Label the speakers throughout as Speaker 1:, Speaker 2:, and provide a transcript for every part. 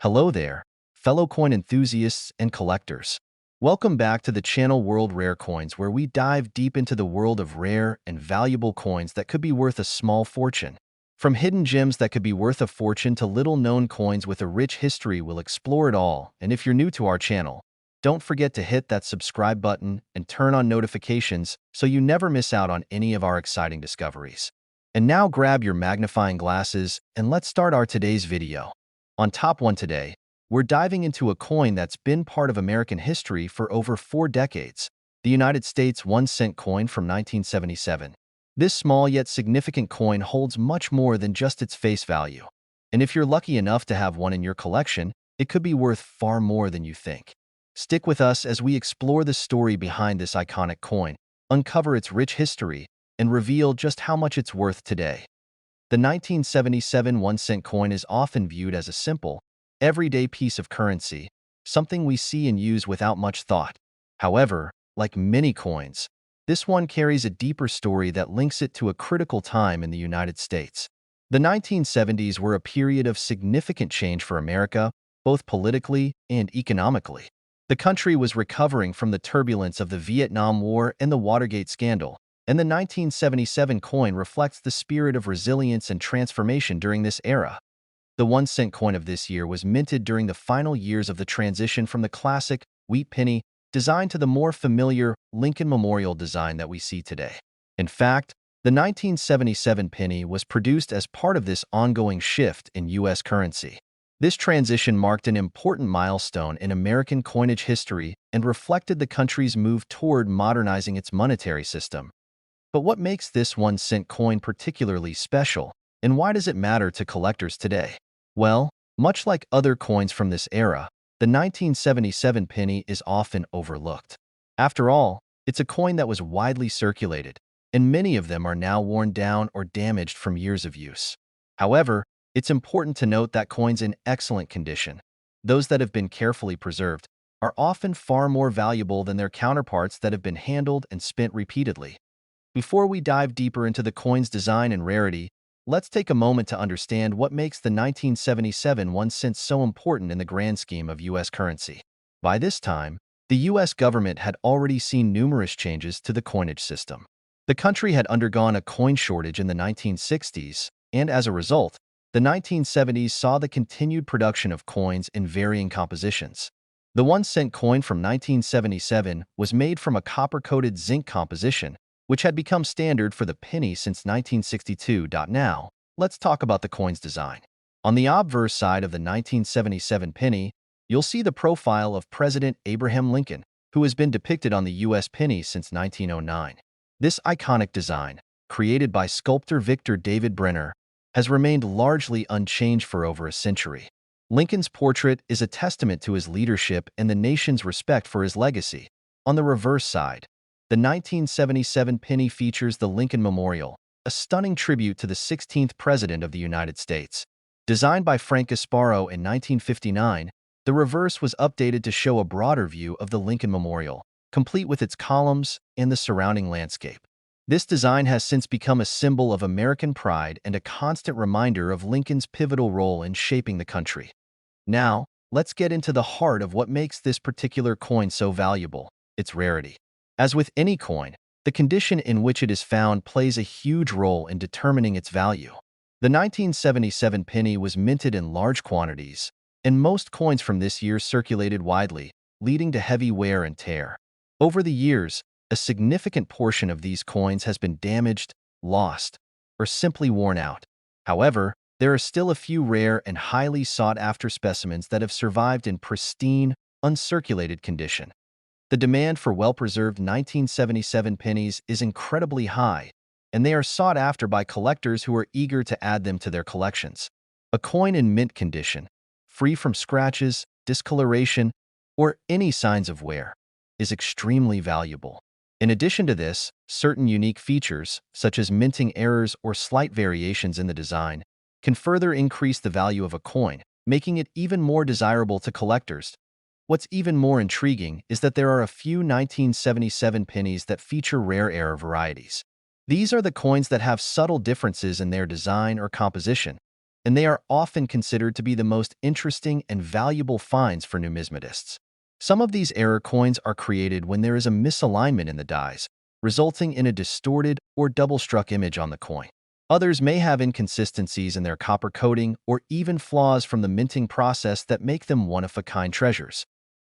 Speaker 1: Hello there, fellow coin enthusiasts and collectors. Welcome back to the channel World Rare Coins, where we dive deep into the world of rare and valuable coins that could be worth a small fortune. From hidden gems that could be worth a fortune to little-known coins with a rich history, we'll explore it all. And if you're new to our channel, don't forget to hit that subscribe button and turn on notifications so you never miss out on any of our exciting discoveries. And now grab your magnifying glasses and let's start our today's video. On Top 1 today, we're diving into a coin that's been part of American history for over 4 decades, the United States 1-cent coin from 1977. This small yet significant coin holds much more than just its face value. And if you're lucky enough to have one in your collection, it could be worth far more than you think. Stick with us as we explore the story behind this iconic coin, uncover its rich history, and reveal just how much it's worth today. The 1977 1-cent coin is often viewed as a simple, everyday piece of currency, something we see and use without much thought. However, like many coins, this one carries a deeper story that links it to a critical time in the United States. The 1970s were a period of significant change for America, both politically and economically. The country was recovering from the turbulence of the Vietnam War and the Watergate scandal, and the 1977 coin reflects the spirit of resilience and transformation during this era. The 1-cent coin of this year was minted during the final years of the transition from the classic wheat penny design to the more familiar Lincoln Memorial design that we see today. In fact, the 1977 penny was produced as part of this ongoing shift in U.S. currency. This transition marked an important milestone in American coinage history and reflected the country's move toward modernizing its monetary system. But what makes this 1-cent coin particularly special, and why does it matter to collectors today? Well, much like other coins from this era, the 1977 penny is often overlooked. After all, it's a coin that was widely circulated, and many of them are now worn down or damaged from years of use. However, it's important to note that coins in excellent condition, those that have been carefully preserved, are often far more valuable than their counterparts that have been handled and spent repeatedly. Before we dive deeper into the coin's design and rarity, let's take a moment to understand what makes the 1977 1-cent so important in the grand scheme of U.S. currency. By this time, the U.S. government had already seen numerous changes to the coinage system. The country had undergone a coin shortage in the 1960s, and as a result, the 1970s saw the continued production of coins in varying compositions. The 1-cent coin from 1977 was made from a copper-coated zinc composition, which had become standard for the penny since 1962. Now, let's talk about the coin's design. On the obverse side of the 1977 penny, you'll see the profile of President Abraham Lincoln, who has been depicted on the U.S. penny since 1909. This iconic design, created by sculptor Victor David Brenner, has remained largely unchanged for over a century. Lincoln's portrait is a testament to his leadership and the nation's respect for his legacy. On the reverse side, the 1977 penny features the Lincoln Memorial, a stunning tribute to the 16th President of the United States. Designed by Frank Gasparo in 1959, the reverse was updated to show a broader view of the Lincoln Memorial, complete with its columns and the surrounding landscape. This design has since become a symbol of American pride and a constant reminder of Lincoln's pivotal role in shaping the country. Now, let's get into the heart of what makes this particular coin so valuable: its rarity. As with any coin, the condition in which it is found plays a huge role in determining its value. The 1977 penny was minted in large quantities, and most coins from this year circulated widely, leading to heavy wear and tear. Over the years, a significant portion of these coins has been damaged, lost, or simply worn out. However, there are still a few rare and highly sought-after specimens that have survived in pristine, uncirculated condition. The demand for well-preserved 1977 pennies is incredibly high, and they are sought after by collectors who are eager to add them to their collections. A coin in mint condition, free from scratches, discoloration, or any signs of wear, is extremely valuable. In addition to this, certain unique features, such as minting errors or slight variations in the design, can further increase the value of a coin, making it even more desirable to collectors. What's even more intriguing is that there are a few 1977 pennies that feature rare error varieties. These are the coins that have subtle differences in their design or composition. and they are often considered to be the most interesting and valuable finds for numismatists. Some of these error coins are created when there is a misalignment in the dies, resulting in a distorted or double-struck image on the coin. Others may have inconsistencies in their copper coating or even flaws from the minting process that make them one-of-a-kind treasures.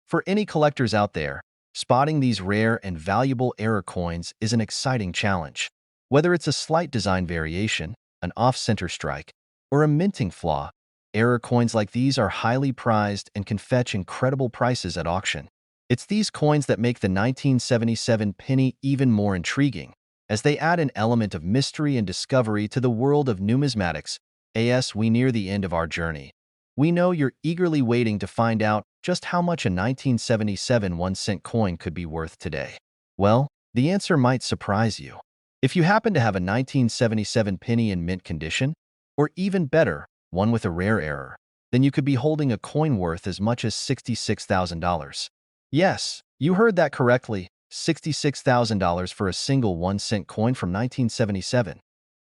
Speaker 1: For any collectors out there, spotting these rare and valuable error coins is an exciting challenge. Whether it's a slight design variation, an off-center strike, or a minting flaw, error coins like these are highly prized and can fetch incredible prices at auction. It's these coins that make the 1977 penny even more intriguing, as they add an element of mystery and discovery to the world of numismatics. As we near the end of our journey, we know you're eagerly waiting to find out just how much a 1977 1-cent coin could be worth today. Well, the answer might surprise you. If you happen to have a 1977 penny in mint condition, or even better, one with a rare error, then you could be holding a coin worth as much as $66,000. Yes, you heard that correctly, $66,000 for a single 1-cent coin from 1977.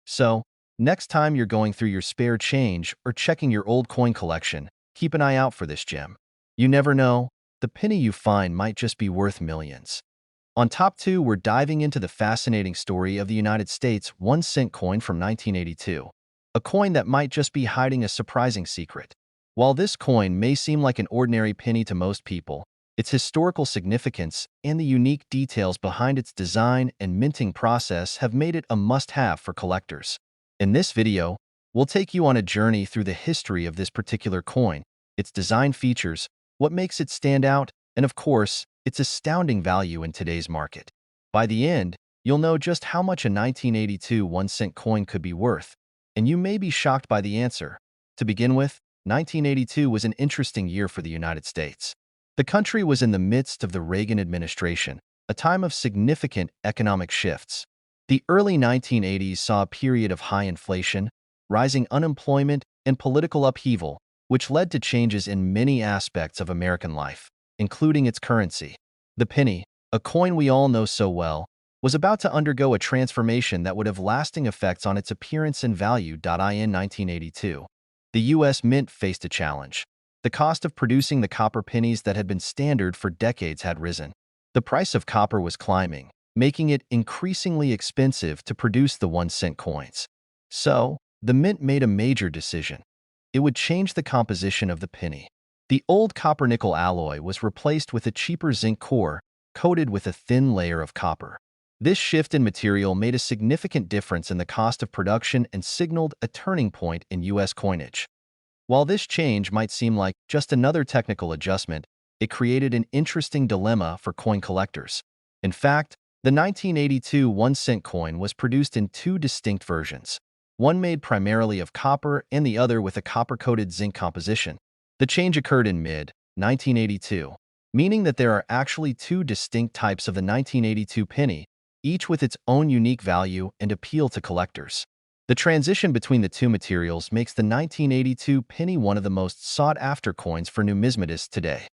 Speaker 1: So, next time you're going through your spare change or checking your old coin collection, keep an eye out for this gem. You never know, the penny you find might just be worth millions. On top 2, we're diving into the fascinating story of the United States 1-cent coin from 1982, a coin that might just be hiding a surprising secret. While this coin may seem like an ordinary penny to most people, its historical significance and the unique details behind its design and minting process have made it a must-have for collectors. In this video, we'll take you on a journey through the history of this particular coin, its design features, what makes it stand out, and of course, its astounding value in today's market. By the end, you'll know just how much a 1982 1-cent coin could be worth, and you may be shocked by the answer. To begin with, 1982 was an interesting year for the United States. The country was in the midst of the Reagan administration, a time of significant economic shifts. The early 1980s saw a period of high inflation, rising unemployment, and political upheaval, which led to changes in many aspects of American life, including its currency. The penny, a coin we all know so well, was about to undergo a transformation that would have lasting effects on its appearance and value. In 1982, the U.S. Mint faced a challenge. The cost of producing the copper pennies that had been standard for decades had risen. The price of copper was climbing, making it increasingly expensive to produce the 1-cent coins. So, the Mint made a major decision. It would change the composition of the penny. The old copper-nickel alloy was replaced with a cheaper zinc core, coated with a thin layer of copper. This shift in material made a significant difference in the cost of production and signaled a turning point in U.S. coinage. While this change might seem like just another technical adjustment, it created an interesting dilemma for coin collectors. In fact, the 1982 1-cent coin was produced in 2 distinct versions, one made primarily of copper and the other with a copper-coated zinc composition. The change occurred in mid-1982, meaning that there are actually 2 distinct types of the 1982 penny, each with its own unique value and appeal to collectors. The transition between the 2 materials makes the 1982 penny one of the most sought-after coins for numismatists today.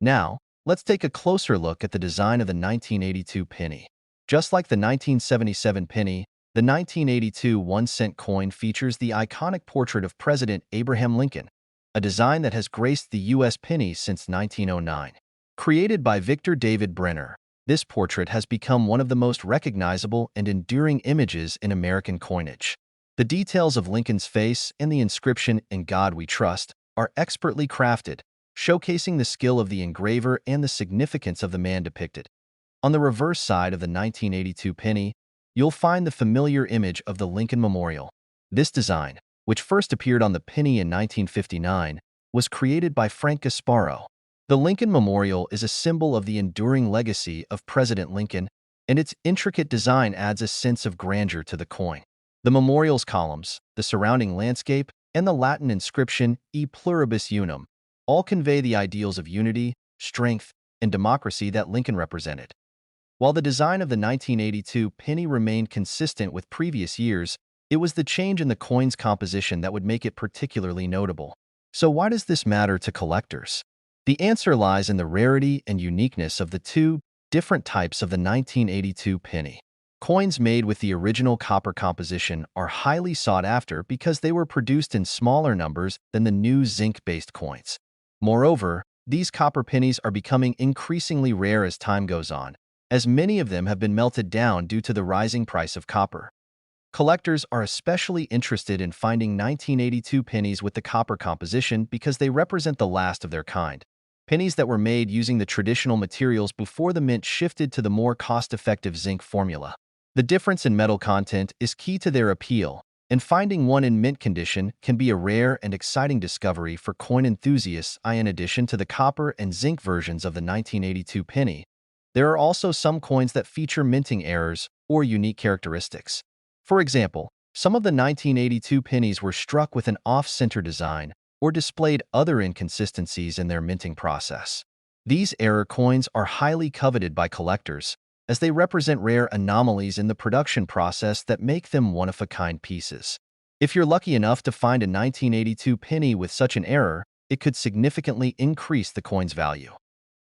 Speaker 1: Now, let's take a closer look at the design of the 1982 penny. Just like the 1977 penny, the 1982 1-cent coin features the iconic portrait of President Abraham Lincoln, a design that has graced the U.S. penny since 1909. Created by Victor David Brenner, this portrait has become one of the most recognizable and enduring images in American coinage. The details of Lincoln's face and the inscription "In God We Trust" are expertly crafted, showcasing the skill of the engraver and the significance of the man depicted. On the reverse side of the 1982 penny, you'll find the familiar image of the Lincoln Memorial. This design, which first appeared on the penny in 1959, was created by Frank Gasparo. The Lincoln Memorial is a symbol of the enduring legacy of President Lincoln, and its intricate design adds a sense of grandeur to the coin. The memorial's columns, the surrounding landscape, and the Latin inscription "E pluribus unum" all convey the ideals of unity, strength, and democracy that Lincoln represented. While the design of the 1982 penny remained consistent with previous years, it was the change in the coin's composition that would make it particularly notable. So why does this matter to collectors? The answer lies in the rarity and uniqueness of the 2 different types of the 1982 penny. Coins made with the original copper composition are highly sought after because they were produced in smaller numbers than the new zinc-based coins. Moreover, these copper pennies are becoming increasingly rare as time goes on, as many of them have been melted down due to the rising price of copper. Collectors are especially interested in finding 1982 pennies with the copper composition because they represent the last of their kind. Pennies that were made using the traditional materials before the mint shifted to the more cost-effective zinc formula. The difference in metal content is key to their appeal, and finding one in mint condition can be a rare and exciting discovery for coin enthusiasts. In addition to the copper and zinc versions of the 1982 penny, there are also some coins that feature minting errors or unique characteristics. For example, some of the 1982 pennies were struck with an off-center design or displayed other inconsistencies in their minting process. These error coins are highly coveted by collectors, as they represent rare anomalies in the production process that make them one-of-a-kind pieces. If you're lucky enough to find a 1982 penny with such an error, it could significantly increase the coin's value.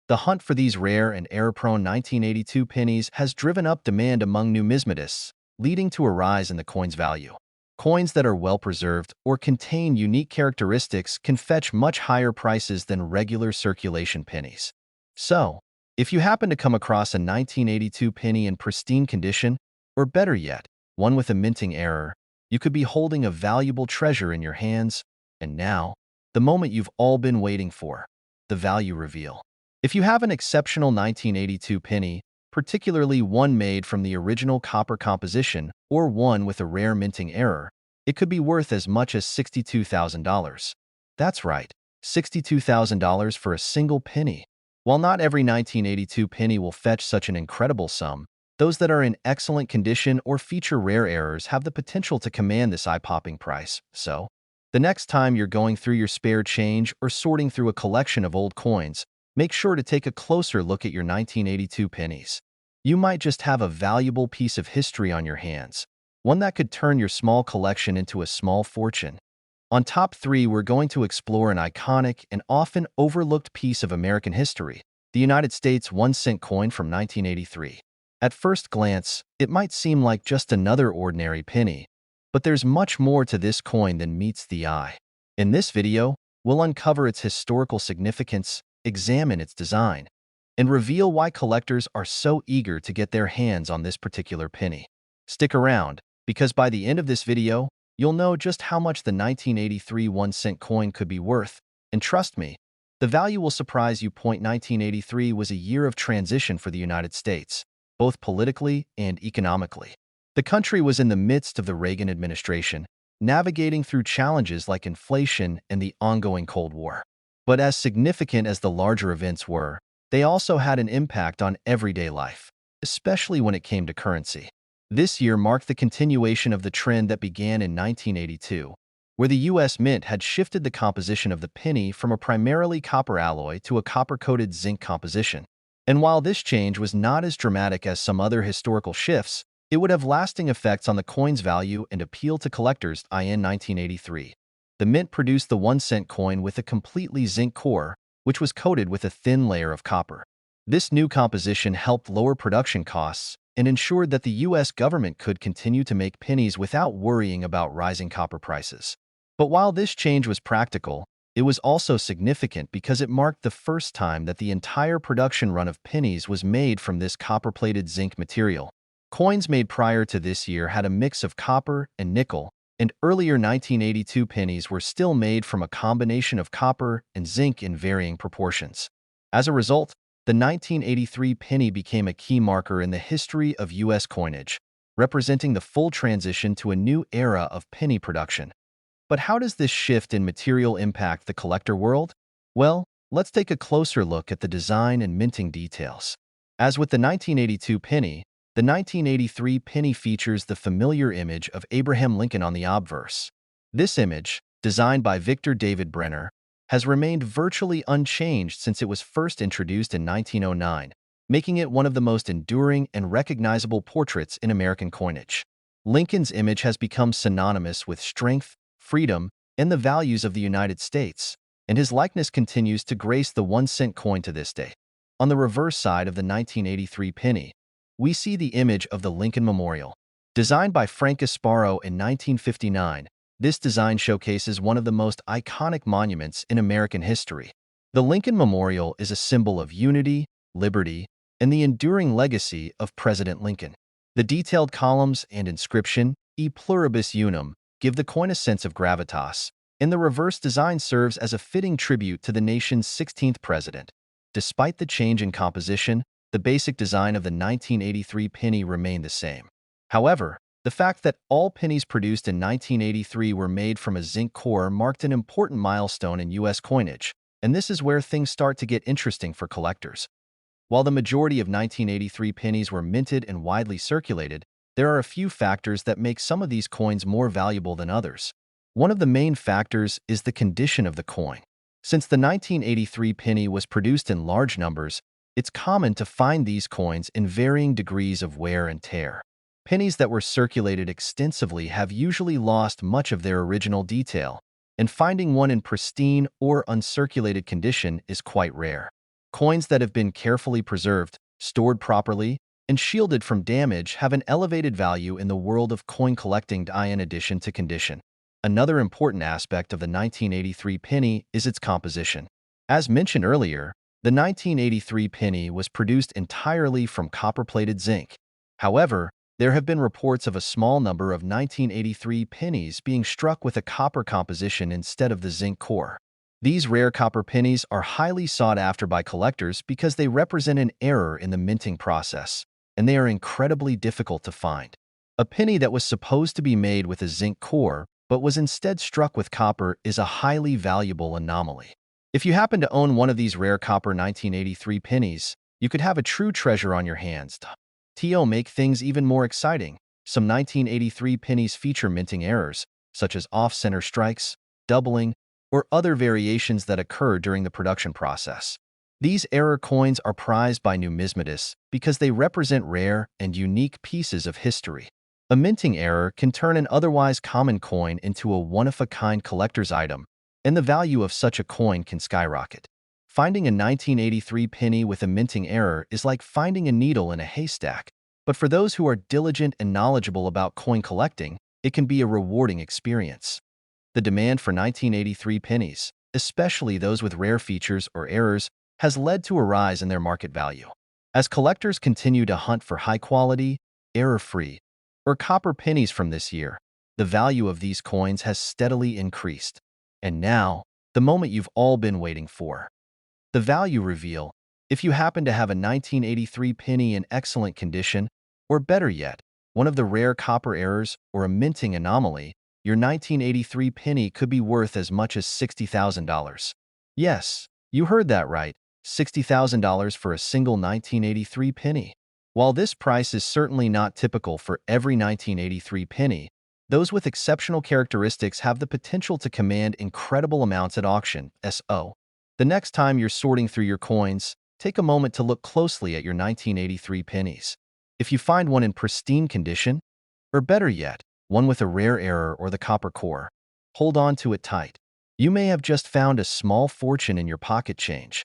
Speaker 1: The hunt for these rare and error-prone 1982 pennies has driven up demand among numismatists, leading to a rise in the coin's value. Coins that are well-preserved or contain unique characteristics can fetch much higher prices than regular circulation pennies. So, if you happen to come across a 1982 penny in pristine condition, or better yet, one with a minting error, you could be holding a valuable treasure in your hands. And now, the moment you've all been waiting for, the value reveal. If you have an exceptional 1982 penny, particularly one made from the original copper composition or one with a rare minting error, it could be worth as much as $62,000. That's right, $62,000 for a single penny. While not every 1982 penny will fetch such an incredible sum, those that are in excellent condition or feature rare errors have the potential to command this eye-popping price. So, the next time you're going through your spare change or sorting through a collection of old coins, make sure to take a closer look at your 1982 pennies. You might just have a valuable piece of history on your hands, one that could turn your small collection into a small fortune. On Top 3, we're going to explore an iconic and often overlooked piece of American history, the United States 1-cent coin from 1983. At first glance, it might seem like just another ordinary penny, but there's much more to this coin than meets the eye. In this video, we'll uncover its historical significance, examine its design, and reveal why collectors are so eager to get their hands on this particular penny. Stick around, because by the end of this video, you'll know just how much the 1983 1-cent coin could be worth, and trust me, the value will surprise you. 1983 was a year of transition for the United States, both politically and economically. The country was in the midst of the Reagan administration, navigating through challenges like inflation and the ongoing Cold War. But as significant as the larger events were, they also had an impact on everyday life, especially when it came to currency. This year marked the continuation of the trend that began in 1982, where the U.S. Mint had shifted the composition of the penny from a primarily copper alloy to a copper-coated zinc composition. And while this change was not as dramatic as some other historical shifts, it would have lasting effects on the coin's value and appeal to collectors. In 1983, the Mint produced the 1-cent coin with a completely zinc core, which was coated with a thin layer of copper. This new composition helped lower production costs and ensured that the U.S. government could continue to make pennies without worrying about rising copper prices. But while this change was practical, it was also significant because it marked the first time that the entire production run of pennies was made from this copper-plated zinc material. Coins made prior to this year had a mix of copper and nickel, and earlier 1982 pennies were still made from a combination of copper and zinc in varying proportions. As a result, the 1983 penny became a key marker in the history of U.S. coinage, representing the full transition to a new era of penny production. But how does this shift in material impact the collector world? Well, let's take a closer look at the design and minting details. As with the 1982 penny, the 1983 penny features the familiar image of Abraham Lincoln on the obverse. This image, designed by Victor David Brenner, has remained virtually unchanged since it was first introduced in 1909, making it one of the most enduring and recognizable portraits in American coinage. Lincoln's image has become synonymous with strength, freedom, and the values of the United States, and his likeness continues to grace the 1-cent coin to this day. On the reverse side of the 1983 penny, we see the image of the Lincoln Memorial. Designed by Frank Sparrow in 1959, this design showcases one of the most iconic monuments in American history. The Lincoln Memorial is a symbol of unity, liberty, and the enduring legacy of President Lincoln. The detailed columns and inscription, E pluribus unum, give the coin a sense of gravitas, and the reverse design serves as a fitting tribute to the nation's 16th president. Despite the change in composition, the basic design of the 1983 penny remained the same. However, the fact that all pennies produced in 1983 were made from a zinc core marked an important milestone in U.S. coinage, and this is where things start to get interesting for collectors. While the majority of 1983 pennies were minted and widely circulated, there are a few factors that make some of these coins more valuable than others. One of the main factors is the condition of the coin. Since the 1983 penny was produced in large numbers, it's common to find these coins in varying degrees of wear and tear. Pennies that were circulated extensively have usually lost much of their original detail, and finding one in pristine or uncirculated condition is quite rare. Coins that have been carefully preserved, stored properly, and shielded from damage have an elevated value in the world of coin collecting in addition to condition. Another important aspect of the 1983 penny is its composition. As mentioned earlier, the 1983 penny was produced entirely from copper-plated zinc. However, there have been reports of a small number of 1983 pennies being struck with a copper composition instead of the zinc core. These rare copper pennies are highly sought after by collectors because they represent an error in the minting process, and they are incredibly difficult to find. A penny that was supposed to be made with a zinc core but was instead struck with copper is a highly valuable anomaly. If you happen to own one of these rare copper 1983 pennies, you could have a true treasure on your hands. To make things even more exciting, some 1983 pennies feature minting errors, such as off-center strikes, doubling, or other variations that occur during the production process. These error coins are prized by numismatists because they represent rare and unique pieces of history. A minting error can turn an otherwise common coin into a one-of-a-kind collector's item, and the value of such a coin can skyrocket. Finding a 1983 penny with a minting error is like finding a needle in a haystack, but for those who are diligent and knowledgeable about coin collecting, it can be a rewarding experience. The demand for 1983 pennies, especially those with rare features or errors, has led to a rise in their market value. As collectors continue to hunt for high-quality, error-free, or copper pennies from this year, the value of these coins has steadily increased. And now, the moment you've all been waiting for. The value reveal. If you happen to have a 1983 penny in excellent condition, or better yet, one of the rare copper errors or a minting anomaly, your 1983 penny could be worth as much as $60,000. Yes, you heard that right, $60,000 for a single 1983 penny. While this price is certainly not typical for every 1983 penny, those with exceptional characteristics have the potential to command incredible amounts at auction. The next time you're sorting through your coins, take a moment to look closely at your 1983 pennies. If you find one in pristine condition, or better yet, one with a rare error or the copper core, hold on to it tight. You may have just found a small fortune in your pocket change.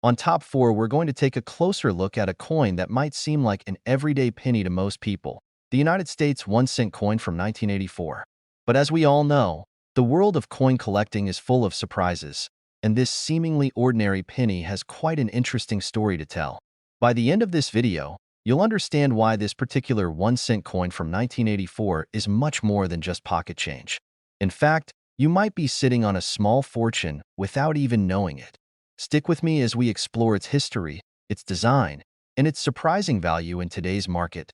Speaker 1: On top 4, we're going to take a closer look at a coin that might seem like an everyday penny to most people, the United States 1-cent coin from 1984. But as we all know, the world of coin collecting is full of surprises, and this seemingly ordinary penny has quite an interesting story to tell. By the end of this video, you'll understand why this particular 1-cent coin from 1984 is much more than just pocket change. In fact, you might be sitting on a small fortune without even knowing it. Stick with me as we explore its history, its design, and its surprising value in today's market.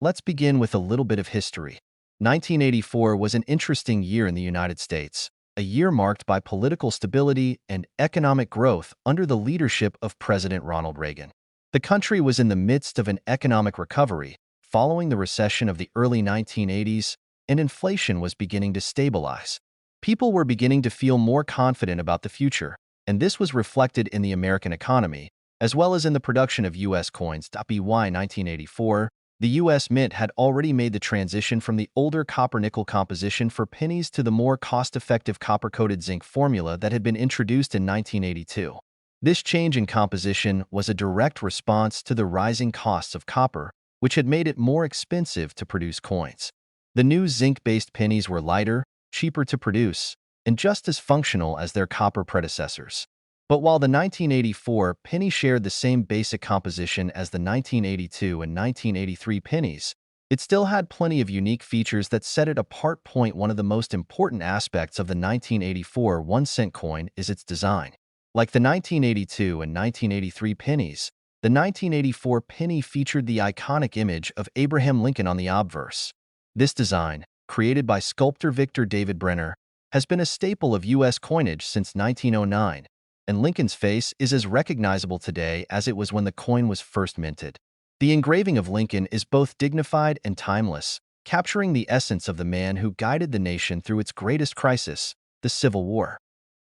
Speaker 1: Let's begin with a little bit of history. 1984 was an interesting year in the United States, a year marked by political stability and economic growth under the leadership of President Ronald Reagan. The country was in the midst of an economic recovery following the recession of the early 1980s, and inflation was beginning to stabilize. People were beginning to feel more confident about the future, and this was reflected in the American economy, as well as in the production of U.S. coins. By 1984, the U.S. Mint had already made the transition from the older copper-nickel composition for pennies to the more cost-effective copper-coated zinc formula that had been introduced in 1982. This change in composition was a direct response to the rising costs of copper, which had made it more expensive to produce coins. The new zinc-based pennies were lighter, cheaper to produce, and just as functional as their copper predecessors. But while the 1984 penny shared the same basic composition as the 1982 and 1983 pennies, it still had plenty of unique features that set it apart. One of the most important aspects of the 1984 1-cent coin is its design. Like the 1982 and 1983 pennies, the 1984 penny featured the iconic image of Abraham Lincoln on the obverse. This design, created by sculptor Victor David Brenner, has been a staple of U.S. coinage since 1909, and Lincoln's face is as recognizable today as it was when the coin was first minted. The engraving of Lincoln is both dignified and timeless, capturing the essence of the man who guided the nation through its greatest crisis, the Civil War.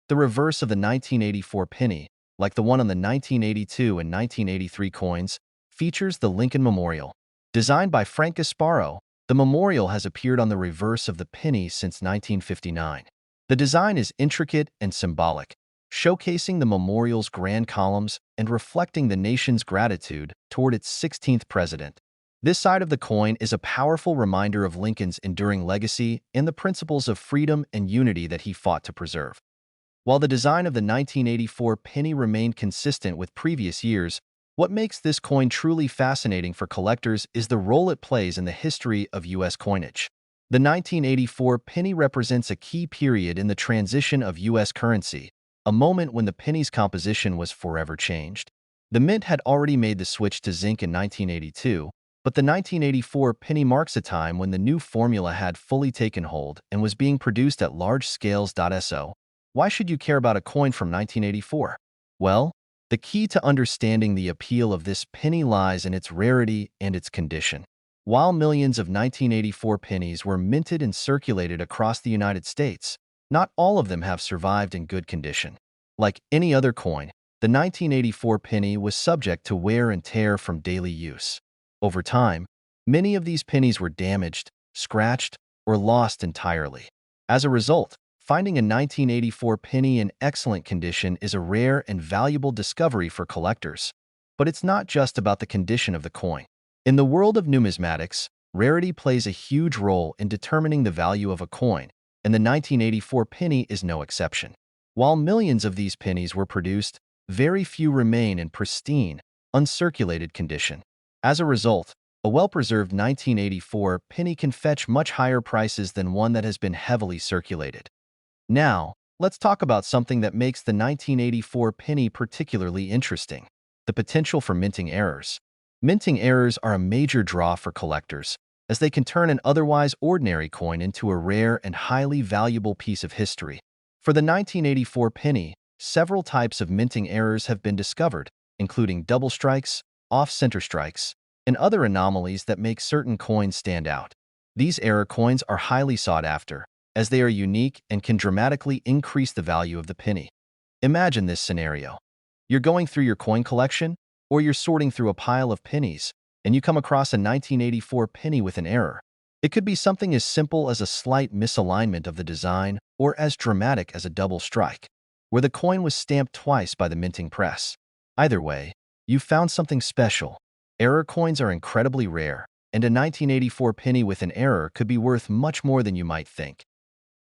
Speaker 1: The reverse of the 1984 penny, like the one on the 1982 and 1983 coins, features the Lincoln Memorial. Designed by Frank Gasparo, the memorial has appeared on the reverse of the penny since 1959. The design is intricate and symbolic, showcasing the memorial's grand columns and reflecting the nation's gratitude toward its 16th president. This side of the coin is a powerful reminder of Lincoln's enduring legacy and the principles of freedom and unity that he fought to preserve. While the design of the 1984 penny remained consistent with previous years, what makes this coin truly fascinating for collectors is the role it plays in the history of U.S. coinage. The 1984 penny represents a key period in the transition of U.S. currency, a moment when the penny's composition was forever changed. The mint had already made the switch to zinc in 1982, but the 1984 penny marks a time when the new formula had fully taken hold and was being produced at large scales. So, why should you care about a coin from 1984? Well, the key to understanding the appeal of this penny lies in its rarity and its condition. While millions of 1984 pennies were minted and circulated across the United States, not all of them have survived in good condition. Like any other coin, the 1984 penny was subject to wear and tear from daily use. Over time, many of these pennies were damaged, scratched, or lost entirely. As a result, finding a 1984 penny in excellent condition is a rare and valuable discovery for collectors. But it's not just about the condition of the coin. In the world of numismatics, rarity plays a huge role in determining the value of a coin, and the 1984 penny is no exception. While millions of these pennies were produced, very few remain in pristine, uncirculated condition. As a result, a well-preserved 1984 penny can fetch much higher prices than one that has been heavily circulated. Now, let's talk about something that makes the 1984 penny particularly interesting: the potential for minting errors. Minting errors are a major draw for collectors, as they can turn an otherwise ordinary coin into a rare and highly valuable piece of history. For the 1984 penny, several types of minting errors have been discovered, including double strikes, off-center strikes, and other anomalies that make certain coins stand out. These error coins are highly sought after, as they are unique and can dramatically increase the value of the penny. Imagine this scenario. You're going through your coin collection, or you're sorting through a pile of pennies, and you come across a 1984 penny with an error. It could be something as simple as a slight misalignment of the design, or as dramatic as a double strike, where the coin was stamped twice by the minting press. Either way, you found something special. Error coins are incredibly rare, and a 1984 penny with an error could be worth much more than you might think.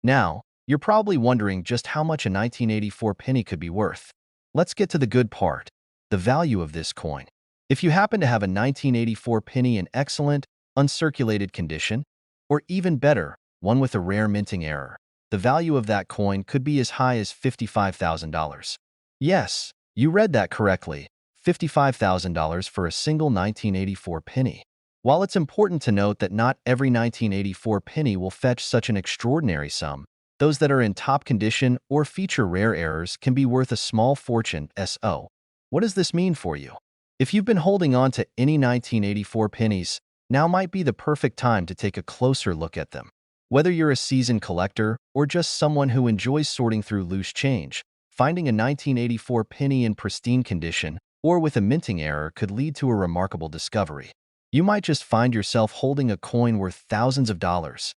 Speaker 1: Now, you're probably wondering just how much a 1984 penny could be worth. Let's get to the good part: the value of this coin. If you happen to have a 1984 penny in excellent, uncirculated condition, or even better, one with a rare minting error, the value of that coin could be as high as $55,000. Yes, you read that correctly, $55,000 for a single 1984 penny. While it's important to note that not every 1984 penny will fetch such an extraordinary sum, those that are in top condition or feature rare errors can be worth a small fortune. So, what does this mean for you? If you've been holding on to any 1984 pennies, now might be the perfect time to take a closer look at them. Whether you're a seasoned collector or just someone who enjoys sorting through loose change, finding a 1984 penny in pristine condition or with a minting error could lead to a remarkable discovery. You might just find yourself holding a coin worth thousands of dollars.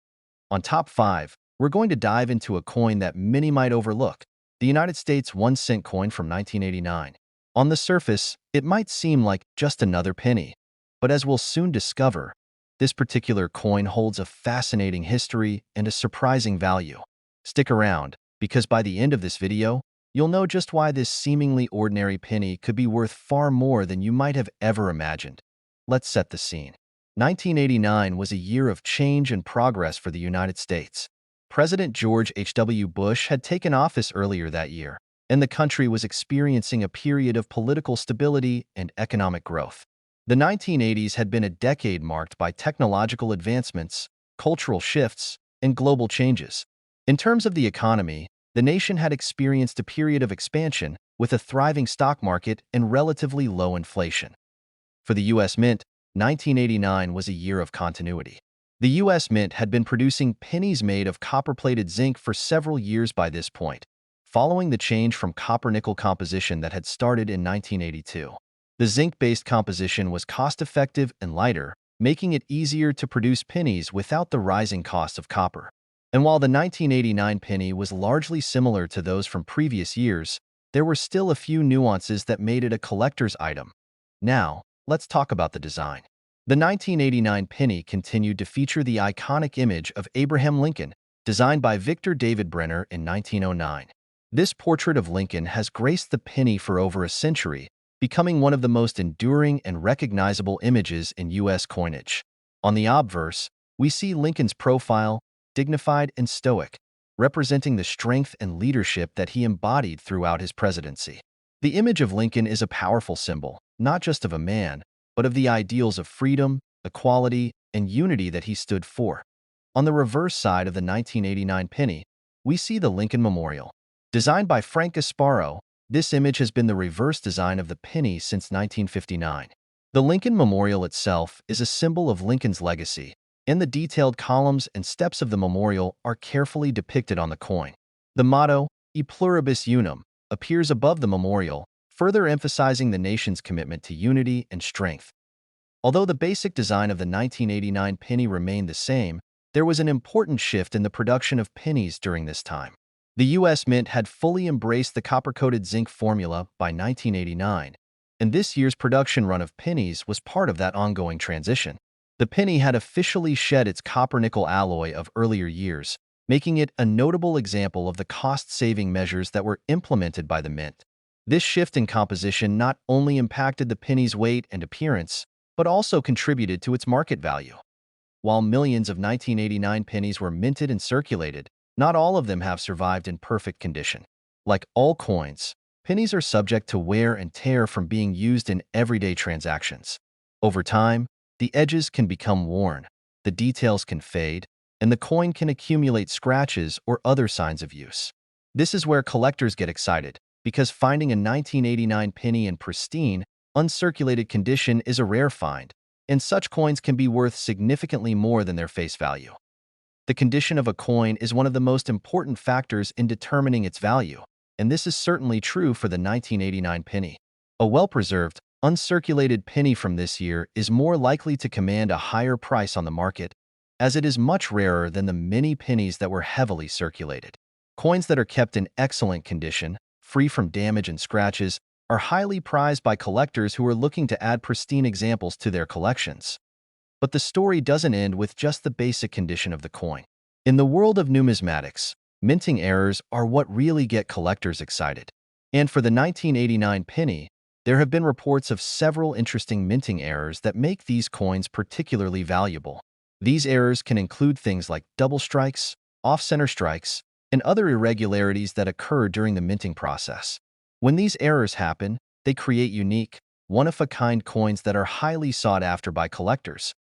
Speaker 1: On Top 5, we're going to dive into a coin that many might overlook: the United States 1-cent coin from 1989. On the surface, it might seem like just another penny. But as we'll soon discover, this particular coin holds a fascinating history and a surprising value. Stick around, because by the end of this video, you'll know just why this seemingly ordinary penny could be worth far more than you might have ever imagined. Let's set the scene. 1989 was a year of change and progress for the United States. President George H.W. Bush had taken office earlier that year, and the country was experiencing a period of political stability and economic growth. The 1980s had been a decade marked by technological advancements, cultural shifts, and global changes. In terms of the economy, the nation had experienced a period of expansion with a thriving stock market and relatively low inflation. For the U.S. Mint, 1989 was a year of continuity. The U.S. Mint had been producing pennies made of copper-plated zinc for several years by this point, following the change from copper-nickel composition that had started in 1982. The zinc-based composition was cost-effective and lighter, making it easier to produce pennies without the rising cost of copper. And while the 1989 penny was largely similar to those from previous years, there were still a few nuances that made it a collector's item. Now, let's talk about the design. The 1989 penny continued to feature the iconic image of Abraham Lincoln, designed by Victor David Brenner in 1909. This portrait of Lincoln has graced the penny for over a century, becoming one of the most enduring and recognizable images in U.S. coinage. On the obverse, we see Lincoln's profile, dignified and stoic, representing the strength and leadership that he embodied throughout his presidency. The image of Lincoln is a powerful symbol, not just of a man, but of the ideals of freedom, equality, and unity that he stood for. On the reverse side of the 1989 penny, we see the Lincoln Memorial. Designed by Frank Gasparo, this image has been the reverse design of the penny since 1959. The Lincoln Memorial itself is a symbol of Lincoln's legacy, and the detailed columns and steps of the memorial are carefully depicted on the coin. The motto, E Pluribus Unum, appears above the memorial, further emphasizing the nation's commitment to unity and strength. Although the basic design of the 1989 penny remained the same, there was an important shift in the production of pennies during this time. The U.S. Mint had fully embraced the copper-coated zinc formula by 1989, and this year's production run of pennies was part of that ongoing transition. The penny had officially shed its copper-nickel alloy of earlier years, making it a notable example of the cost-saving measures that were implemented by the Mint. This shift in composition not only impacted the penny's weight and appearance, but also contributed to its market value. While millions of 1989 pennies were minted and circulated, not all of them have survived in perfect condition. Like all coins, pennies are subject to wear and tear from being used in everyday transactions. Over time, the edges can become worn, the details can fade, and the coin can accumulate scratches or other signs of use. This is where collectors get excited, because finding a 1989 penny in pristine, uncirculated condition is a rare find, and such coins can be worth significantly more than their face value. The condition of a coin is one of the most important factors in determining its value, and this is certainly true for the 1989 penny. A well-preserved, uncirculated penny from this year is more likely to command a higher price on the market, as it is much rarer than the many pennies that were heavily circulated. Coins that are kept in excellent condition, free from damage and scratches, are highly prized by collectors who are looking to add pristine examples to their collections. But the story doesn't end with just the basic condition of the coin. In the world of numismatics, minting errors are what really get collectors excited. And for the 1989 penny, there have been reports of several interesting minting errors that make these coins particularly valuable. These errors can include things like double strikes, off-center strikes, and other irregularities that occur during the minting process. When these errors happen, they create unique, one-of-a-kind coins that are highly sought after by collectors.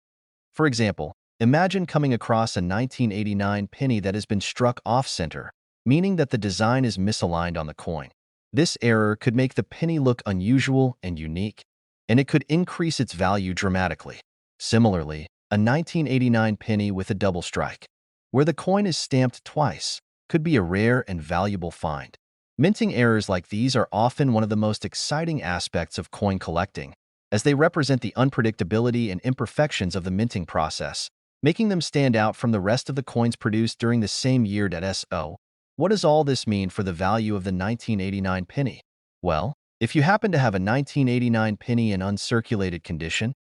Speaker 1: For example, imagine coming across a 1989 penny that has been struck off-center, meaning that the design is misaligned on the coin. This error could make the penny look unusual and unique, and it could increase its value dramatically. Similarly, a 1989 penny with a double strike, where the coin is stamped twice, could be a rare and valuable find. Minting errors like these are often one of the most exciting aspects of coin collecting, as they represent the unpredictability and imperfections of the minting process, making them stand out from the rest of the coins produced during the same year. So, what does all this mean for the value of the 1989 penny? Well, if you happen to have a 1989 penny in uncirculated condition,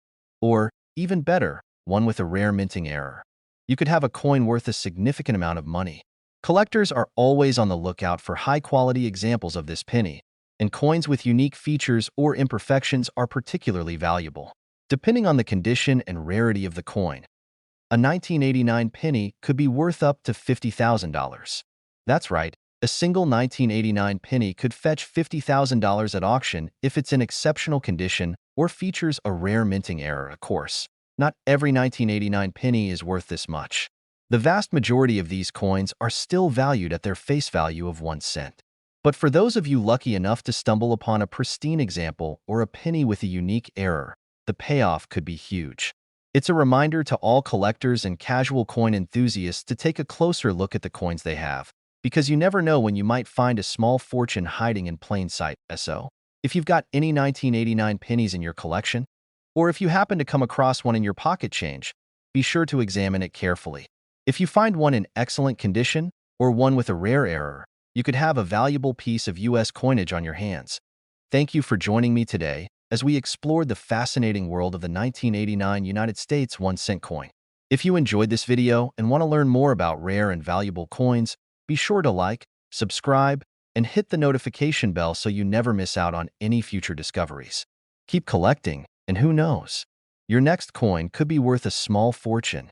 Speaker 1: Or, even better, one with a rare minting error. You could have a coin worth a significant amount of money. Collectors are always on the lookout for high-quality examples of this penny, and coins with unique features or imperfections are particularly valuable. Depending on the condition and rarity of the coin, a 1989 penny could be worth up to $50,000. That's right, a single 1989 penny could fetch $50,000 at auction if it's in exceptional condition or features a rare minting error, of course. Not every 1989 penny is worth this much. The vast majority of these coins are still valued at their face value of 1 cent. But for those of you lucky enough to stumble upon a pristine example or a penny with a unique error, the payoff could be huge. It's a reminder to all collectors and casual coin enthusiasts to take a closer look at the coins they have, because you never know when you might find a small fortune hiding in plain sight. So, if you've got any 1989 pennies in your collection, or if you happen to come across one in your pocket change, be sure to examine it carefully. If you find one in excellent condition, or one with a rare error, you could have a valuable piece of U.S. coinage on your hands. Thank you for joining me today as we explored the fascinating world of the 1989 United States 1-cent coin. If you enjoyed this video and want to learn more about rare and valuable coins, be sure to like, subscribe, and hit the notification bell so you never miss out on any future discoveries. Keep collecting, and who knows, your next coin could be worth a small fortune.